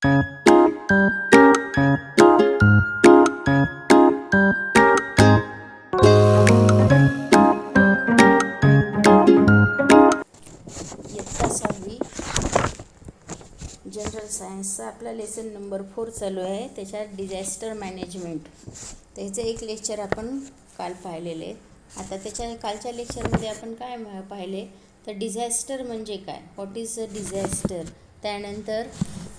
इयत्ता 6वी जनरल सायन्सचा आपला लेसन नंबर 4 चालू आहे. त्याच्यात डिझास्टर मॅनेजमेंट त्याचं एक लेक्चर आपण काल पाहिलेले. आता त्याच्या कालच्या लेक्चरमध्ये आपण काय पाहिले तर डिझास्टर म्हणजे काय, व्हॉट इज अ डिझास्टर. त्यानंतर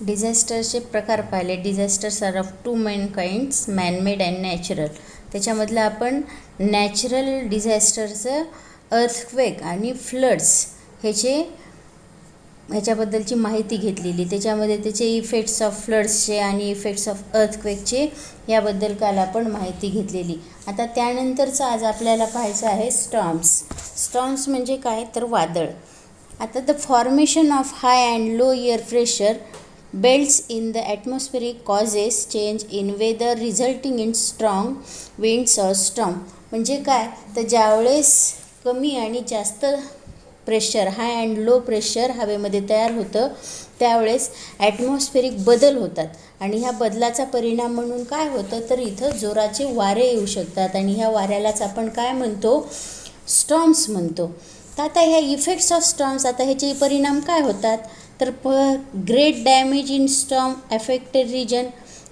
डिझास्टरचे प्रकार पाहिले. Disasters are of 2 main kinds, manmade and natural. त्याच्यामधलं आपण नॅचरल डिझास्टरचं अर्थक्वेक आणि फ्लड्स ह्याच्याबद्दलची माहिती घेतलेली. त्याच्यामध्ये त्याचे इफेक्ट्स ऑफ फ्लड्सचे आणि इफेक्ट्स ऑफ अर्थक्वेकचे याबद्दल काल आपण माहिती घेतलेली. आता त्यानंतरचं आज आपल्याला पाहायचं आहे स्टॉर्म्स. स्टॉर्म्स म्हणजे काय तर वादळ. आता the formation of high and low air pressure belts in the atmospheric causes change in weather resulting in strong winds or storm. म्हणजे काय तर ज्यावेळेस कमी आणि जास्त pressure, high and low pressure हवेमध्ये तयार होतं त्यावेळेस ॲटमॉस्फेरिक बदल होतात आणि ह्या बदलाचा परिणाम म्हणून काय होतं तर इथं जोराचे वारे येऊ शकतात आणि ह्या वाऱ्यालाच आपण काय म्हणतो स्टॉर्म्स म्हणतो. तर आता ह्या इफेक्ट्स ऑफ स्टॉर्म्स, आता ह्याचे परिणाम काय होतात तर great damage in storm affected region.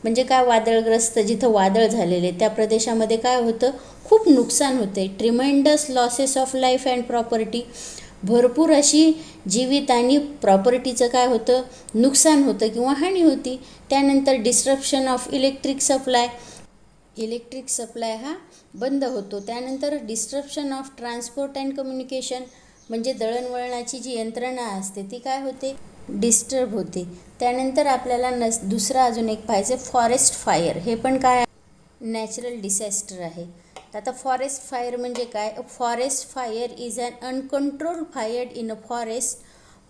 म्हणजे काय वादळग्रस्त जिथं वादळ झालेले त्या प्रदेशामध्ये काय होतं खूप नुकसान होते. Tremendous losses of life and property, भरपूर अशी जीवित आणि प्रॉपर्टीचं काय होतं नुकसान होतं किंवा हानी होती. त्यानंतर डिस्ट्रप्शन ऑफ इलेक्ट्रिक सप्लाय हा बंद होतो. त्यानंतर disruption of transport and communication, म्हणजे दळणवळणाची जी यंत्रणा असते ती काय होते डिस्टर्ब होते. त्यानंतर आपल्याला दुसरा अजून एक पाहिजे फॉरेस्ट फायर. हे पण काय नॅचरल डिझास्टर आहे. आता फॉरेस्ट फायर म्हणजे काय, forest fire is an uncontrolled fire in a forest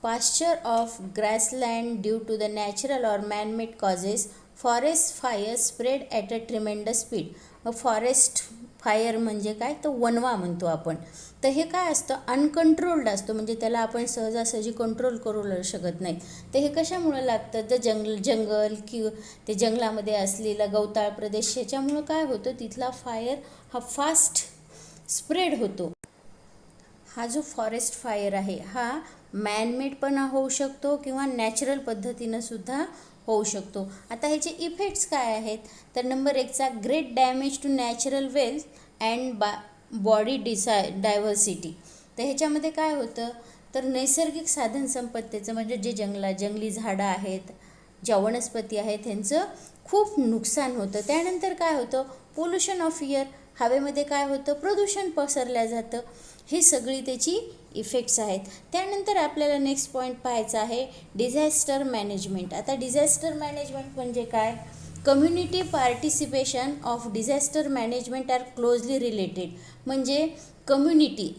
pasture of grassland due to the natural or manmade causes. Forest fire spread at a tremendous speed. Forest fire म्हणजे काय तर वणवा म्हणतो आपण. तर हे काय असतं अनकंट्रोल्ड असतं, म्हणजे त्याला आपण सहजासहजी कंट्रोल करू शकत नाही. तर हे कशामुळं लागतं तर जंगल किंवा ते जंगलामध्ये असलेला गवताळ प्रदेश ह्याच्यामुळं काय होतं तिथला फायर हा फास्ट स्प्रेड होतो. हा जो फॉरेस्ट फायर आहे हा मॅनमेड पण होऊ शकतो किंवा नॅचरल पद्धतीनं सुद्धा होऊ शकतो. आता ह्याचे इफेक्ट्स काय आहेत तर नंबर 1चा great damage to natural wealth and body diversity. तर ह्याच्यामध्ये काय होतं तर नैसर्गिक साधनसंपत्तीचं म्हणजे जे जंगली झाडं आहेत, ज्या वनस्पती आहेत ह्यांचं खूप नुकसान होतं. त्यानंतर काय होतं पोल्युशन ऑफ एअर, हवेमध्ये काय होतं प्रदूषण पसरल्या जातं. ही सगळी त्याची इफेक्ट्स आहेत. त्यानंतर आपल्याला नेक्स्ट पॉईंट पाहायचा आहे डिझास्टर मॅनेजमेंट. आता डिझास्टर मॅनेजमेंट म्हणजे काय, community participation of disaster management are closely related. म्हणजे कम्युनिटी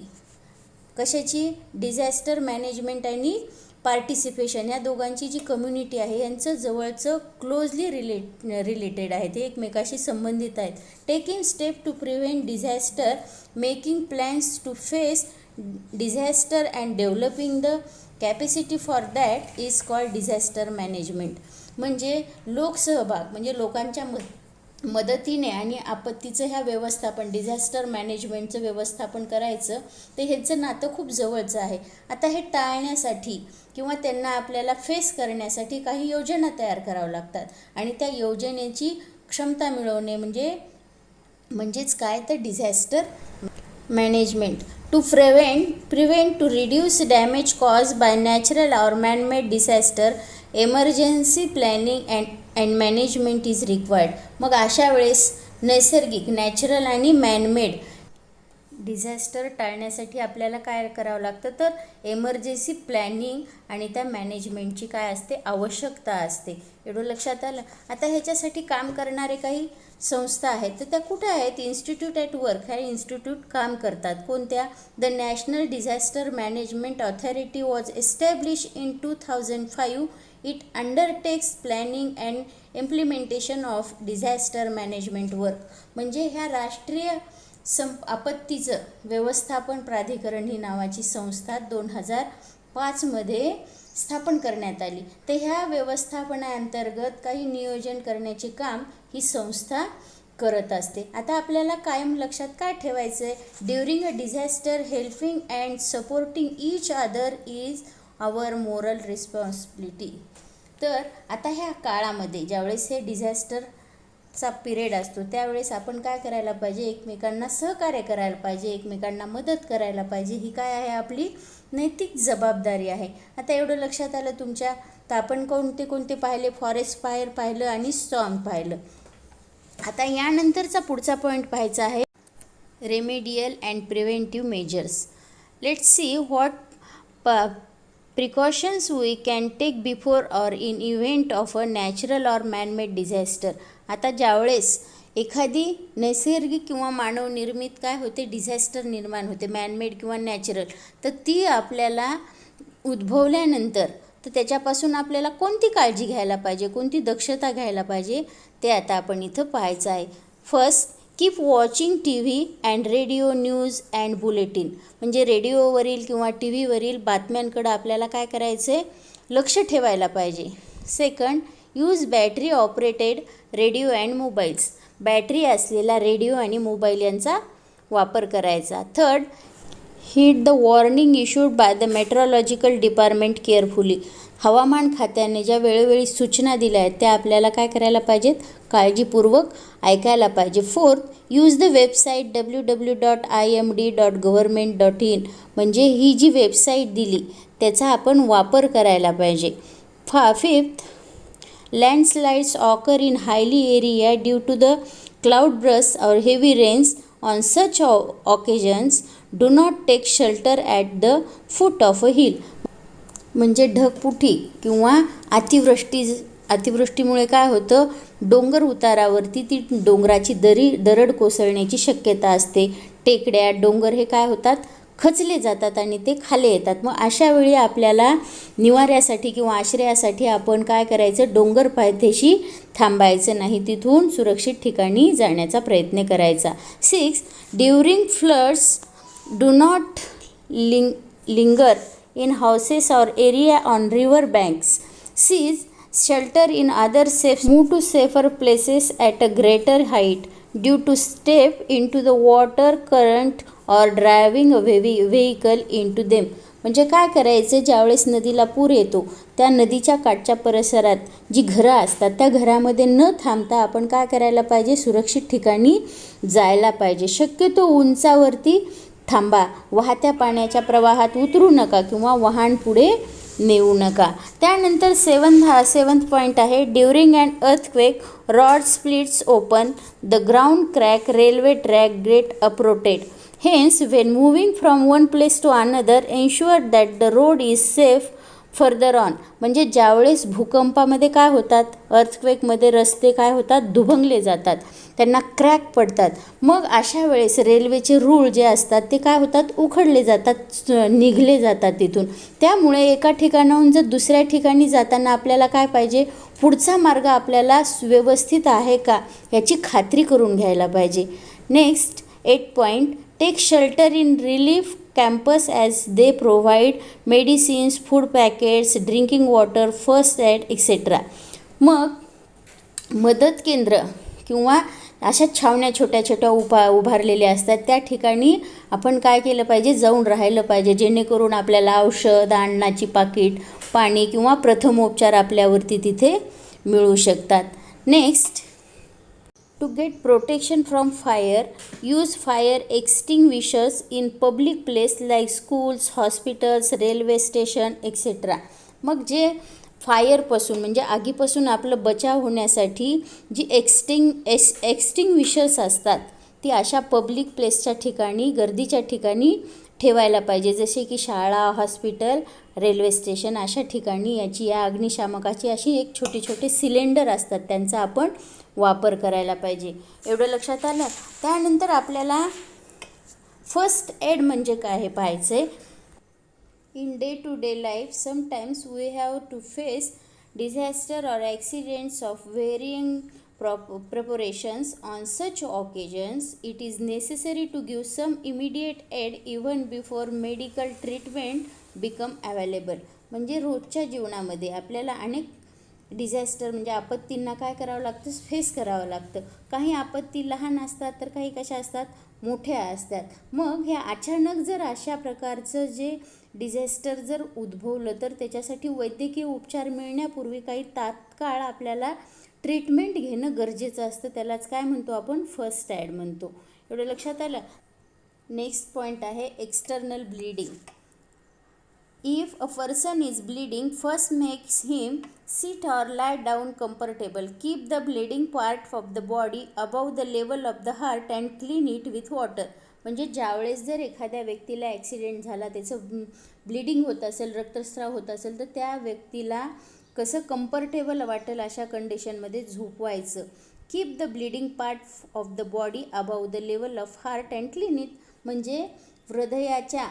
कशाची डिझास्टर मॅनेजमेंट आणि पार्टिसिपेशन या दोघांची जी कम्युनिटी आहे यांचं जवळचं क्लोजली रिलेटेड आहे, ते एकमेकाशी संबंधित आहेत. Taking step to prevent disaster, making plans to face disaster and developing the capacity for that is called disaster management. म्हणजे लोकसहभाग म्हणजे लोकांच्या मदतीने आणि आपत्तीचं ह्या व्यवस्थापन डिझास्टर मॅनेजमेंटचं व्यवस्थापन करायचं ते ह्याचं नातं खूप जवळचं आहे. आता हे टाळण्यासाठी किंवा त्यांना आपल्याला फेस करण्यासाठी काही योजना तयार कराव्या लागतात आणि त्या योजनेची क्षमता मिळवणे म्हणजेच काय तर disaster management. To prevent to reduce damage cause by natural or manmade disaster emergency planning and management is required. मग अशा वेळेस नैसर्गिक नॅचरल आणि मॅनमेड डिझास्टर टाळण्यासाठी आपल्याला काय करावं लागतं तर एमर्जन्सी प्लॅनिंग आणि त्या मॅनेजमेंटची काय असते आवश्यकता असते. एवढं लक्षात आलं. आता ह्याच्यासाठी काम करणारे काही संस्था आहेत तर त्या कुठे आहेत, इन्स्टिट्यूट ॲट वर्क. ह्या इन्स्टिट्यूट काम करतात. कोणत्या, the national disaster management authority was establish in 2005. It undertakes planning and implementation of disaster management work. म्हणजे ह्या राष्ट्रीय आपत्तीचं व्यवस्थापन प्राधिकरण ही नावाची संस्था 2005 मध्ये स्थापन करण्यात आली. तर ह्या व्यवस्थापनाअंतर्गत काही नियोजन करण्याचे काम ही संस्था करत असते. आता आपल्याला कायम लक्षात काय ठेवायचं आहे, during a disaster helping and supporting each other is our moral responsibility. तर आता ह्या काळामध्ये ज्यावेळेस हे डिझास्टरचा पिरियड असतो त्यावेळेस आपण काय करायला पाहिजे, एकमेकांना सहकार्य करायला पाहिजे, एकमेकांना मदत करायला पाहिजे. ही काय आहे, आपली नैतिक जबाबदारी आहे. आता एवढं लक्षात आलं तुमच्या. तर आपण कोणते कोणते पाहिले, फॉरेस्ट फायर पाहिलं आणि स्टॉर्म पाहिलं. आता यानंतरचा पुढचा पॉईंट पाहायचा आहे remedial and preventive measures. Let's see what precautions we can take before or in event of a natural or manmade disaster. आता ज्यावेळेस एखादी नैसर्गिक किंवा मानवनिर्मित काय होते, डिझास्टर निर्माण होते, मॅनमेड किंवा नॅचरल, तर ती आपल्याला उद्भवल्यानंतर तर त्याच्यापासून आपल्याला कोणती काळजी घ्यायला पाहिजे, कोणती दक्षता घ्यायला पाहिजे, ते आता आपण इथं पाहायचं आहे. First, keep watching TV and radio news and bulletin. म्हणजे रेडिओवरील किंवा TV वरील बातम्यांकडं आपल्याला काय करायचं आहे, लक्ष ठेवायला पाहिजे. Second, use battery operated radio and mobiles. Battery असलेला रेडिओ आणि मोबाईल यांचा वापर करायचा. Third, heed the warning issued by the meteorological department carefully. हवामान खात्याने ज्या वेळोवेळी सूचना दिल्या आहेत त्या आपल्याला काय करायला पाहिजेत, काळजीपूर्वक ऐकायला पाहिजे. Fourth, use the website www.imd.government.in. म्हणजे ही जी वेबसाईट दिली त्याचा आपण वापर करायला पाहिजे. Fifth, landslides occur in highly area due to the cloud burst और heavy rains. On such occasions do not take shelter at the foot of a hill. म्हणजे ढगफुटी किंवा अतिवृष्टीमुळे काय होतं, डोंगर उतारावरती ती डोंगराची दरड कोसळण्याची शक्यता असते. टेकड्या, डोंगर हे काय होतात, खचले जातात आणि ते खाली येतात. मग अशा वेळी आपल्याला निवाऱ्यासाठी किंवा आश्रयासाठी आपण काय करायचं, डोंगर पायथ्याशी थांबायचं नाही, तिथून सुरक्षित ठिकाणी जाण्याचा प्रयत्न करायचा. Six, during floods do not linger in houses or area on river banks. Seek shelter in other safe. Move to safer places at a greater height due to step into the water current or driving a vehicle into them. म्हणजे काय करायचं, ज्यावेळेस नदीला पूर येतो त्या नदीच्या काठच्या परिसरात जी घरं असतात त्या घरामध्ये न थांबता आपण काय करायला पाहिजे, सुरक्षित ठिकाणी जायला पाहिजे. शक्यतो उंचावरती थांबा, वाहत्या पाण्याच्या प्रवाहात उतरू नका किंवा वाहन पुढे नेऊ नका. त्यानंतर सेवन्थ पॉईंट आहे, during and earthquake road splits open, the ground crack, railway track get uprooted. Hence when moving from one place to another ensure that the road is safe further on. म्हणजे ज्यावेळेस भूकंपामध्ये काय होतात, अर्थक्वेकमध्ये रस्ते काय होतात, दुभंगले जातात, त्यांना क्रॅक पडतात. मग अशा वेळेस रेल्वेचे रूळ जे असतात ते काय होतात, उखडले जातात, निघले जातात तिथून. त्यामुळे एका ठिकाणाहून जर दुसऱ्या ठिकाणी जाताना आपल्याला काय पाहिजे, पुढचा मार्ग आपल्याला व्यवस्थित आहे का याची खात्री करून घ्यायला पाहिजे. Next 8 point, take shelter in relief camps as they provide medicines, food packets, drinking water, first aid etcetera. मग मदत केंद्र किंवा अशा छावण्या छोट्या छोट्या उभारलेल्या असतात त्या ठिकाणी आपण काय केलं पाहिजे, जाऊन राहिलं पाहिजे, जेणेकरून आपल्याला औषध, अन्नाची पाकिट, पाणी किंवा प्रथमोपचार आपल्यावरती तिथे मिळू शकतात. Next, to get protection from fire, use fire extinguishers in public place like schools, hospitals, railway station etcetera. मग जे फायरपासून म्हणजे आगीपासून आपलं बचाव होण्यासाठी जी एक्स्टिंग्विशर्स असतात ती अशा पब्लिक प्लेसच्या ठिकाणी, गर्दीच्या ठिकाणी ठेवायला पाहिजे. जसे की शाळा, हॉस्पिटल, रेल्वे स्टेशन अशा ठिकाणी या अग्निशामकाची अशी एक छोटे सिलेंडर असतात त्यांचा आपण वापर करायला पाहिजे. एवढं लक्षात आलं. त्यानंतर आपल्याला फर्स्ट एड म्हणजे काय हे पाहायचं आहे. In day-to-day life, sometimes we have to face disaster or accidents of varying proportions. On such occasions, it is necessary to give some immediate aid even before medical treatment become available. म्हणजे रोजच्या जीवनामध्ये आपल्याला अनेक disaster म्हणजे आपत्तींना काय करावं लागतं, face करावं लागतं. काही आपत्ती लहान असतात तर काही कशा असतात, मोठ्या असतात. मग ह्या अचानक जर अशा प्रकारचं जे डिझास्टर जर उद्भवलं तर त्याच्यासाठी वैद्यकीय उपचार मिळण्यापूर्वी काही तात्काळ आपल्याला ट्रीटमेंट घेणं गरजेचं असतं. त्यालाच काय म्हणतो आपण, फर्स्ट एड म्हणतो. एवढं लक्षात आलं. नेक्स्ट पॉईंट आहे external bleeding. If a person is bleeding, first makes him sit or lie down comfortable. Keep the bleeding part of the body above the level of the heart and clean it with water. म्हणजे ज्यावेळेस जर एखाद्या व्यक्तीला accident झाला, त्याचं bleeding होत असेल, रक्तस्राव होत असेल, तर त्या व्यक्तीला कसं कम्फर्टेबल वाटेल अशा कंडिशनमध्ये झोपवायचं. Keep the bleeding part of the body above the level of heart and clean it. म्हणजे हृदयाच्या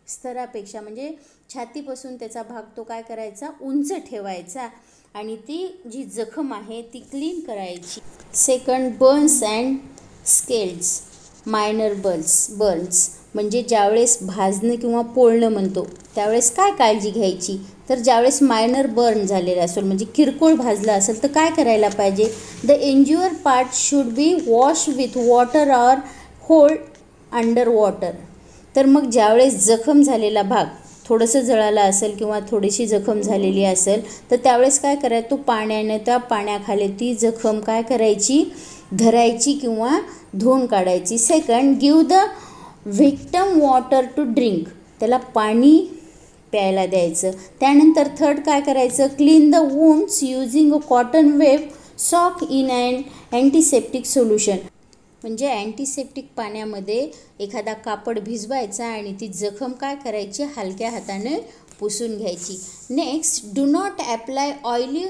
स्तरापेक्षा म्हणजे छातीपासून त्याचा भाग तो काय करायचा, उंच ठेवायचा आणि ती जी जखम आहे ती क्लीन करायची. Second, Burns and scales. Minor Burns म्हणजे ज्यावेळेस भाजणं किंवा पोळणं म्हणतो त्यावेळेस काय काळजी घ्यायची, तर ज्यावेळेस मायनर बर्न झालेला असेल म्हणजे किरकोळ भाजलं असेल तर काय करायला पाहिजे. The injure part should be wash with water or hold under water. तर मग ज्यावेळेस जखम झालेला भाग थोडंसं जळाला असेल किंवा थोडीशी जखम झालेली असेल तर त्यावेळेस काय करायचं, तो पाण्याने त्या पाण्याखाली ती जखम काय करायची, धरायची किंवा धुवून काढायची. Second, give the victim water to drink. त्याला पाणी प्यायला द्यायचं. त्यानंतर थर्ड काय करायचं, clean the wounds using a cotton wave soak in and antiseptic solution. म्हणजे अँटीसेप्टिक पाण्यामध्ये एखादा कापड भिजवायचा आणि ती जखम काय करायची, हलक्या हाताने पुसून घ्यायची. Next, do not apply oily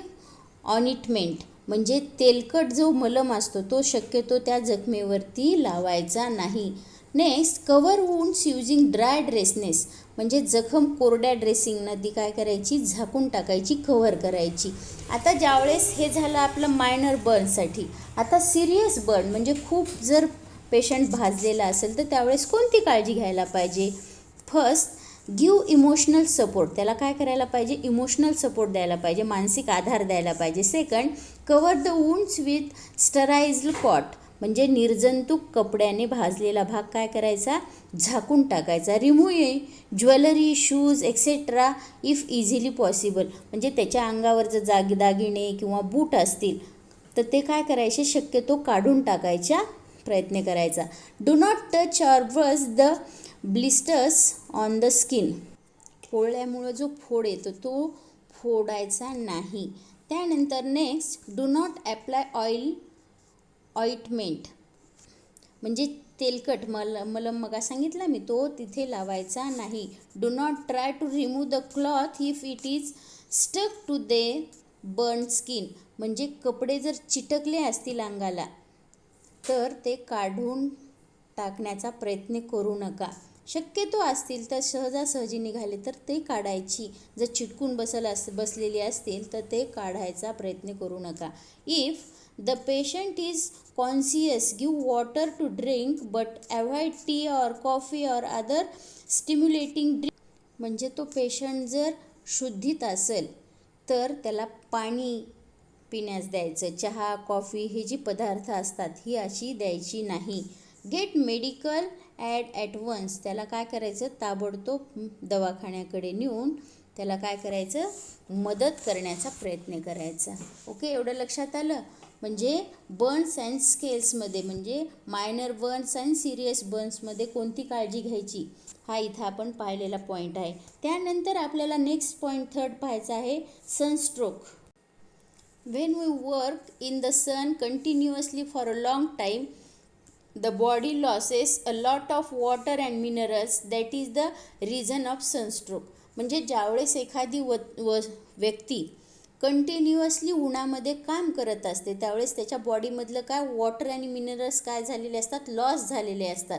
ointment. म्हणजे तेलकट जो मलम असतो तो शक्यतो त्या जखमेवरती लावायचा नाही. Next, cover wounds using dry dressings. म्हणजे जखम कोरड्या ड्रेसिंगनं ती काय करायची, झाकून टाकायची, कव्हर करायची. आता ज्यावेळेस हे झालं आपलं मायनर बर्नसाठी. आता सिरियस बर्न म्हणजे खूप जर पेशंट भाजलेला असेल तर त्यावेळेस कोणती काळजी घ्यायला पाहिजे. First, give emotional support. त्याला काय करायला पाहिजे, इमोशनल सपोर्ट द्यायला पाहिजे, मानसिक आधार द्यायला पाहिजे. Second, cover the wounds with sterilised cloth. म्हणजे निर्जंतुक कपड्याने भाजलेला भाग काय करायचा, झाकून टाकायचा. Remove jewellery, shoes etcetera if easily possible. म्हणजे त्याच्या अंगावर जर दागिने किंवा बूट असतील तर ते काय करायचे, शक्यतो काढून टाकायचा प्रयत्न करायचा. Do not touch or brush the blisters on the skin. पोळल्यामुळं जो फोड येतो तो फोडायचा नाही. त्यानंतर next, do not apply ointment. म्हणजे तेलकट मलम मग सांगितलं मी तो तिथे लावायचा नाही. Do not try to remove the cloth if it is stuck to the burn skin. म्हणजे कपडे जर चिटकले असतील अंगाला तर ते काढून टाकण्याचा प्रयत्न करू नका. शक्यतो असतील तर सहजासहजी निघाले तर ते काढायची. जर चिटकून बसलेली असतील तर ते काढायचा प्रयत्न करू नका. If the patient is conscious, give water to drink but avoid tea or coffee or other stimulating drink. म्हणजे तो पेशंट जर शुद्धीत असेल तर त्याला पाणी पिण्यास द्यायचं. चहा, कॉफी हे जी पदार्थ असतात ही अशी द्यायची नाही. Get medical at once. त्याला काय करायचं, ताबडतोब दवाखान्याकडे नेऊन त्याला काय करायचं, मदत करण्याचा प्रयत्न करायचा. ओके, एवढं लक्षात आलं. म्हणजे बर्न्स अँड स्केल्समध्ये म्हणजे मायनर बर्न्स अँड सिरियस बर्न्समध्ये कोणती काळजी घ्यायची हा इथं आपण पाहिलेला पॉईंट आहे. त्यानंतर आपल्याला नेक्स्ट पॉईंट थर्ड पाहायचा आहे, sunstroke. When we work in the sun continuously for a long time, the body loses a lot of water and minerals. That is the reason of sunstroke. म्हणजे ज्यावेळेस एखादी व्यक्ती continuously उन्हामध्ये काम करत असते त्यावेळेस त्याच्या बॉडीमधलं काय वॉटर आणि मिनरल्स काय झालेले असतात, लॉस झालेले असतात.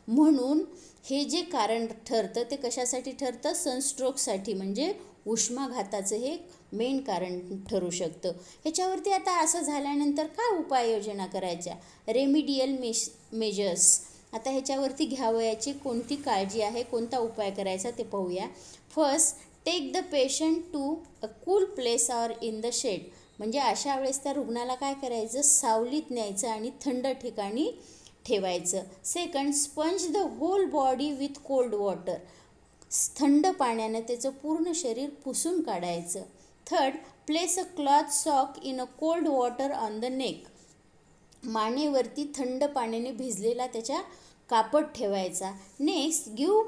म्हणून हे जे कारण ठरतं ते कशासाठी ठरतं, सनस्ट्रोकसाठी. म्हणजे उष्माघाताचं हे मेन कारण ठरू शकतं. ह्याच्यावरती आता असं झाल्यानंतर काय उपाययोजना करायच्या, रेमिडियल मेजर्स. आता ह्याच्यावरती घ्यावयाची कोणती काळजी आहे, कोणता उपाय करायचा ते पाहूया. First, take the patient to a cool place or in the shade. म्हणजे अशा वेळेस त्या रुग्णाला काय करायचं, सावलीत न्यायचं आणि थंड ठिकाणी ठेवायचं. Second, sponge the whole body with cold water. थंड पाण्यानं त्याचं पूर्ण शरीर पुसून काढायचं. Third, place a cloth soak in a cold water on the neck. मानेवरती थंड पाण्याने भिजलेला त्याच्या कापड ठेवायचा. Next, give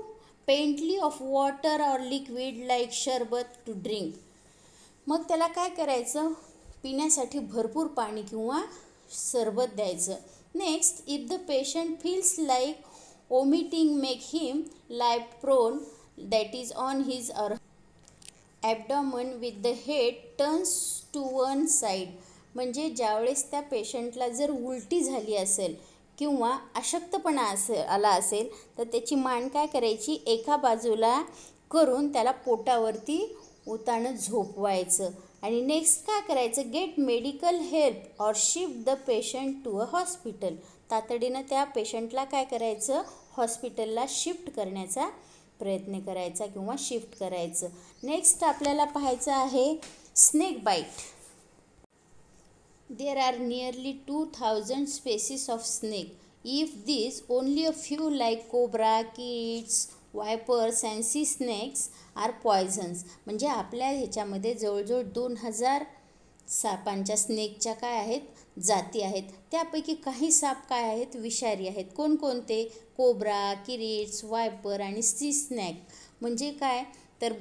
plenty of water or liquid like sharbat to drink. मग त्याला काय करायचं, पिण्यासाठी भरपूर पाणी किंवा सरबत द्यायचं. Next, if the patient feels like omitting make him lie prone, that is on his or abdomen with the head turns to one side. म्हणजे ज्यावेळेस त्या पेशंटला जर उलटी झाली असेल किंवा अशक्तपणा आला असेल तर त्याची मान काय करायची, एका बाजूला करून त्याला पोटावरती उताणं झोपवायचं. आणि नेक्स्ट काय करायचं, get medical help or shift the patient to a hospital. तातडीनं त्या पेशंटला काय करायचं, हॉस्पिटलला शिफ्ट करण्याचा प्रयत्न करायचा किंवा शिफ्ट करायचं. नेक्स्ट आपल्याला पाहायचं आहे snake bite. There are nearly 2000 species of snake. If these only a few like cobra, kids, vipers and sea snakes are poisons. म्हणजे आपल्या ह्याच्यामध्ये जवळजवळ 2000 सापांच्या, स्नेकच्या काय आहेत, जाती आहेत. त्यापैकी काही साप काय आहेत, विषारी आहेत. कोणकोणते, कोब्रा, किरीट्स, वायपर आणि सी स्नॅक. म्हणजे काय तर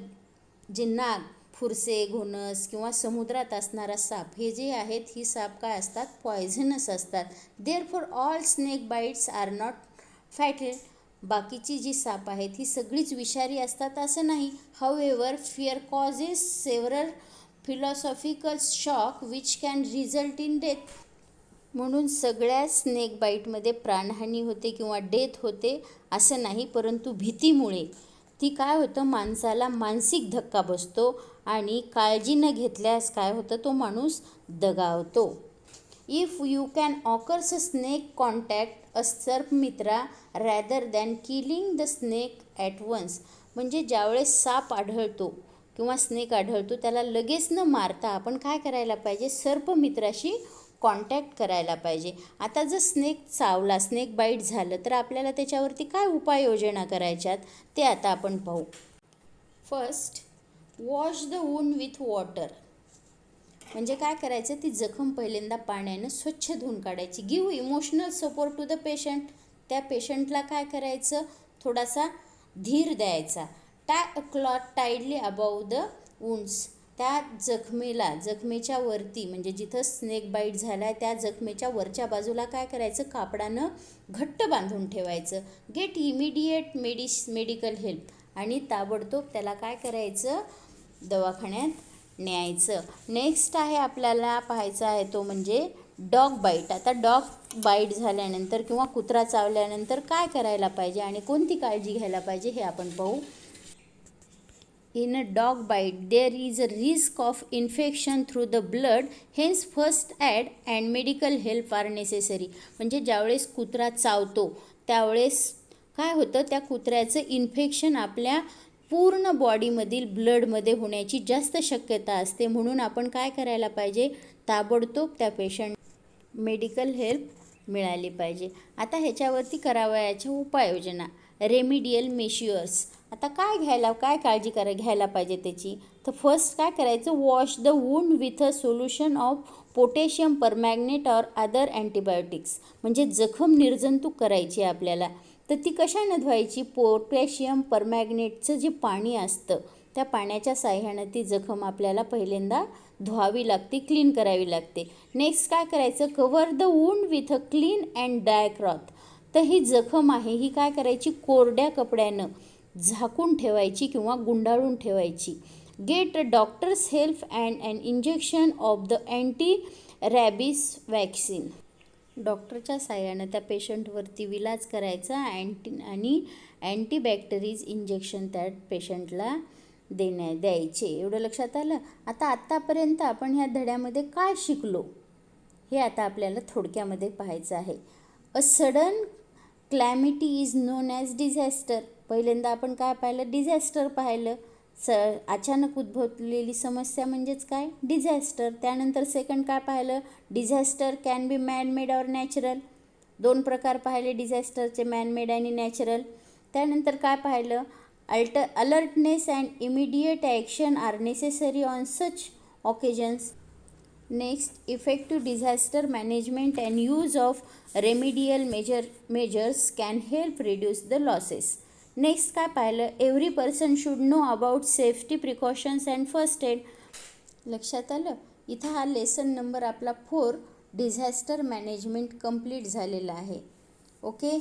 जे नाग, फुरसे, घोणस किंवा समुद्रात असणारा साप, हे जे आहेत ही साप काय असतात, पॉयझनस असतात. Therefore all snake bites are not fatal. बाकीची जी साप आहेत ही सगळीच विषारी असतात असं नाही. However fear causes several philosophical shock which can result in death. म्हणून सगळ्या स्नेक बाईटमध्ये प्राणहानी होते किंवा डेथ होते असं नाही, परंतु भीतीमुळे ती काय होतं, माणसाला मानसिक धक्का बसतो आणि काळजी न घेतल्यास काय होतं, तो माणूस दगावतो. If you can occurs a snake contact a sarp mitra rather than killing the snake at once. म्हणजे ज्यावेळेस साप आढळतो किंवा स्नेक आढळतो त्याला लगेच न मारता आपण काय करायला पाहिजे, सर्पमित्राशी कॉन्टॅक्ट करायला पाहिजे. आता जर स्नेक चावला, स्नेक बाईट झालं तर आपल्याला त्याच्यावरती काय उपाययोजना करायच्यात ते आता आपण पाहू. First, wash the wound with water. म्हणजे काय करायचं, ती जखम पहिल्यांदा पाण्यानं स्वच्छ धुवून काढायची. Give emotional support to the patient. त्या पेशंटला काय करायचं, थोडासा धीर द्यायचा. Tie a cloth tightly above the wounds. त्या जखमेच्या वरती म्हणजे जिथं स्नेक बाईट झाला आहे त्या जखमेच्या वरच्या बाजूला काय करायचं, कापडानं घट्ट बांधून ठेवायचं. Get immediate medical help. आणि ताबडतोब त्याला काय करायचं, दवाखान्यात न्यायचं. नेक्स्ट आहे आपल्याला पाहायचा आहे तो म्हणजे डॉग बाईट. आता डॉग बाईट झाल्यानंतर किंवा कुत्रा चावल्यानंतर काय करायला पाहिजे आणि कोणती काळजी घ्यायला पाहिजे हे आपण पाहू. In a dog bite, there is a risk of infection through the blood, hence first aid and medical help are necessary. म्हणजे ज्यावेळेस कुत्रा चावतो त्यावेळेस काय होतं, त्या कुत्र्याचं इन्फेक्शन आपल्या पूर्ण बॉडीमधील ब्लडमध्ये होण्याची जास्त शक्यता असते. म्हणून आपण काय करायला पाहिजे, ताबडतोब त्या पेशंट मेडिकल हेल्प मिळाली पाहिजे. आता ह्याच्यावरती करावयाच्या उपाययोजना, रेमिडियल मेशियर्स. आता काय काळजी घ्यायला पाहिजे त्याची, तर फर्स्ट काय करायचं, wash the wound with a solution of potassium permanganate or other antibiotics. म्हणजे जखम निर्जंतुक करायची आपल्याला, तर ती कशानं धुवायची, पोटॅशियम परमॅग्नेटचं जे पाणी असतं त्या पाण्याच्या साह्यानं ती जखम आपल्याला पहिल्यांदा धुवावी लागते, क्लीन करावी लागते. नेक्स्ट काय करायचं, cover the wound with a clean and dry cloth. तर ही जखम आहे ही काय करायची, कोरड्या कपड्यानं झाकून ठेवायची किंवा गुंडाळून ठेवायची. Get doctor's help and an injection of the anti rabies vaccine. डॉक्टरच्या साह्यानं त्या पेशंटवरती विलाज करायचा आणि अँटीबॅक्टेरिज इंजेक्शन त्या पेशंटला द्यायचे. एवढं लक्षात आलं. आत्तापर्यंत आपण ह्या धड्यामध्ये काय शिकलो हे आता आपल्याला थोडक्यामध्ये पाहायचं आहे. A sudden calamity is known as disaster. पहिल्यांदा आपण काय पाहिलं, डिझॅस्टर पाहिलं. अचानक उद्भवलेली समस्या म्हणजेच काय, डिझॅस्टर. त्यानंतर सेकंड काय पाहिलं, disaster can be manmade or natural. 2 प्रकार पाहिले डिझॅस्टरचे, मॅनमेड आणि नॅचरल. त्यानंतर काय पाहिलं, alertness and immediate action are necessary on such occasions. Next, effective disaster management and use of remedial measures can help reduce the losses. Next काय पाहिलं, every person should know about safety precautions and first aid. लक्षात आलं. इथं हा lesson number आपला 4 डिझॅस्टर management complete झालेला आहे. Okay.